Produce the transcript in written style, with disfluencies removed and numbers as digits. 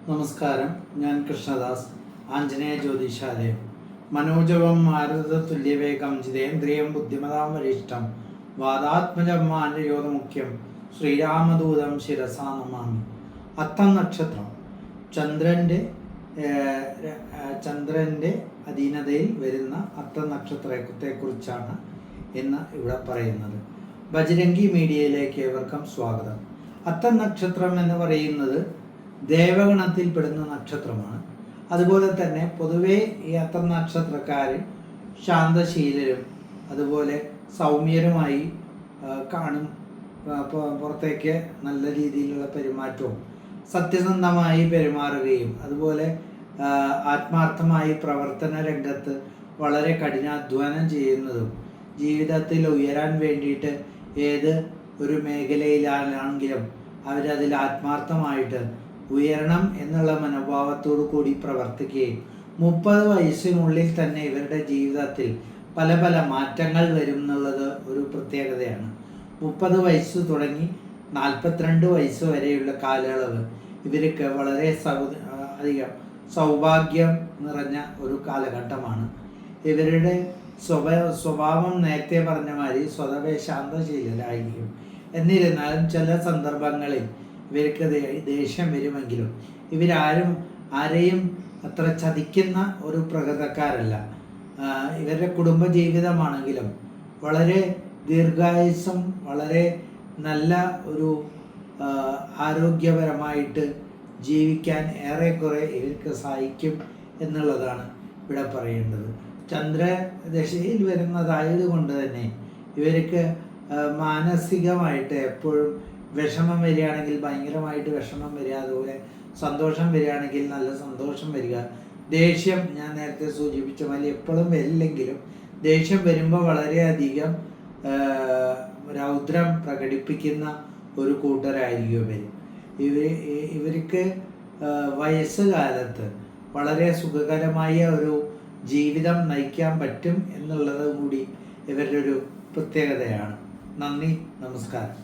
നമസ്കാരം. ഞാൻ കൃഷ്ണദാസ്, ആഞ്ജനേയ ജ്യോതിഷാലയം. മനോജവം മാരുത തുല്യവേഗം ജിതേന്ദ്രിയം ബുദ്ധിമതാം വരിഷ്ഠം വാദാത്മജം മാന്യയോധമുഖ്യം ശ്രീരാമദൂതം ശിരസാ നമാമി. അത്തം നക്ഷത്രം ചന്ദ്രൻ്റെ അധീനതയിൽ വരുന്ന അത്തം നക്ഷത്രത്തെക്കുറിച്ചാണ് ഇന്ന് ഇവിടെ പറയുന്നത്. ബജ്രംഗി മീഡിയയിലേക്ക് ഏവർക്കും സ്വാഗതം. അത്തം നക്ഷത്രം എന്ന് പറയുന്നത് ദേവഗണത്തിൽപ്പെടുന്ന നക്ഷത്രമാണ്. അതുപോലെ തന്നെ പൊതുവേ ഈ അത്തം നക്ഷത്രക്കാർ ശാന്തശീലരും അതുപോലെ സൗമ്യരുമായി കാണും. പുറത്തേക്ക് നല്ല രീതിയിലുള്ള പെരുമാറ്റവും സത്യസന്ധമായി പെരുമാറുകയും അതുപോലെ ആത്മാർത്ഥമായി പ്രവർത്തന രംഗത്ത് വളരെ കഠിനാധ്വാനം ചെയ്യുന്നതും ജീവിതത്തിൽ ഉയരാൻ വേണ്ടിയിട്ട് ഏത് ഒരു മേഖലയിലാണെങ്കിലും അവരതിൽ ആത്മാർത്ഥമായിട്ട് ഉയരണം എന്നുള്ള മനോഭാവത്തോടു കൂടി പ്രവർത്തിക്കുകയും 30 വയസ്സിനുള്ളിൽ തന്നെ ഇവരുടെ ജീവിതത്തിൽ പല പല മാറ്റങ്ങൾ വരും എന്നുള്ളത് ഒരു പ്രത്യേകതയാണ്. 30 വയസ്സ് തുടങ്ങി 42 വയസ്സ് വരെയുള്ള കാലയളവ് ഇവർക്ക് വളരെ അധികം സൗഭാഗ്യം നിറഞ്ഞ ഒരു കാലഘട്ടമാണ്. ഇവരുടെ സ്വഭാവം നേരത്തെ പറഞ്ഞ മാതിരി സ്വതവേ ശാന്തശീലരായിരിക്കും. എന്നിരുന്നാലും ചില സന്ദർഭങ്ങളിൽ ഇവർക്ക് ദേഷ്യം വരുമെങ്കിലും ആരെയും അത്ര ചതിക്കുന്ന ഒരു പ്രകൃതക്കാരല്ല. ഇവരുടെ കുടുംബജീവിതമാണെങ്കിലും വളരെ ദീർഘായുസ്സും വളരെ നല്ല ഒരു ആരോഗ്യപരമായിട്ട് ജീവിക്കാൻ ഏറെക്കുറെ ഇവർക്ക് സഹായിക്കും എന്നുള്ളതാണ് ഇവിടെ പറയേണ്ടത്. ചന്ദ്രദശയിൽ വരുന്നതായതുകൊണ്ട് തന്നെ ഇവർക്ക് മാനസികമായിട്ട് എപ്പോഴും വിഷമം വരികയാണെങ്കിൽ ഭയങ്കരമായിട്ട് വിഷമം വരിക, അതുപോലെ സന്തോഷം വരികയാണെങ്കിൽ നല്ല സന്തോഷം വരിക. ദേഷ്യം ഞാൻ നേരത്തെ സൂചിപ്പിച്ച പോലെ എപ്പോഴും വരില്ലെങ്കിലും ദേഷ്യം വരുമ്പോൾ വളരെയധികം രൗദ്രം പ്രകടിപ്പിക്കുന്ന ഒരു കൂട്ടരായിരിക്കും ഇവർക്ക് വയസ്സുകാലത്ത് വളരെ സുഖകരമായ ഒരു ജീവിതം നയിക്കാൻ പറ്റും എന്നുള്ളത് കൂടി ഇവരുടെ ഒരു പ്രത്യേകതയാണ്. നന്ദി, നമസ്കാരം.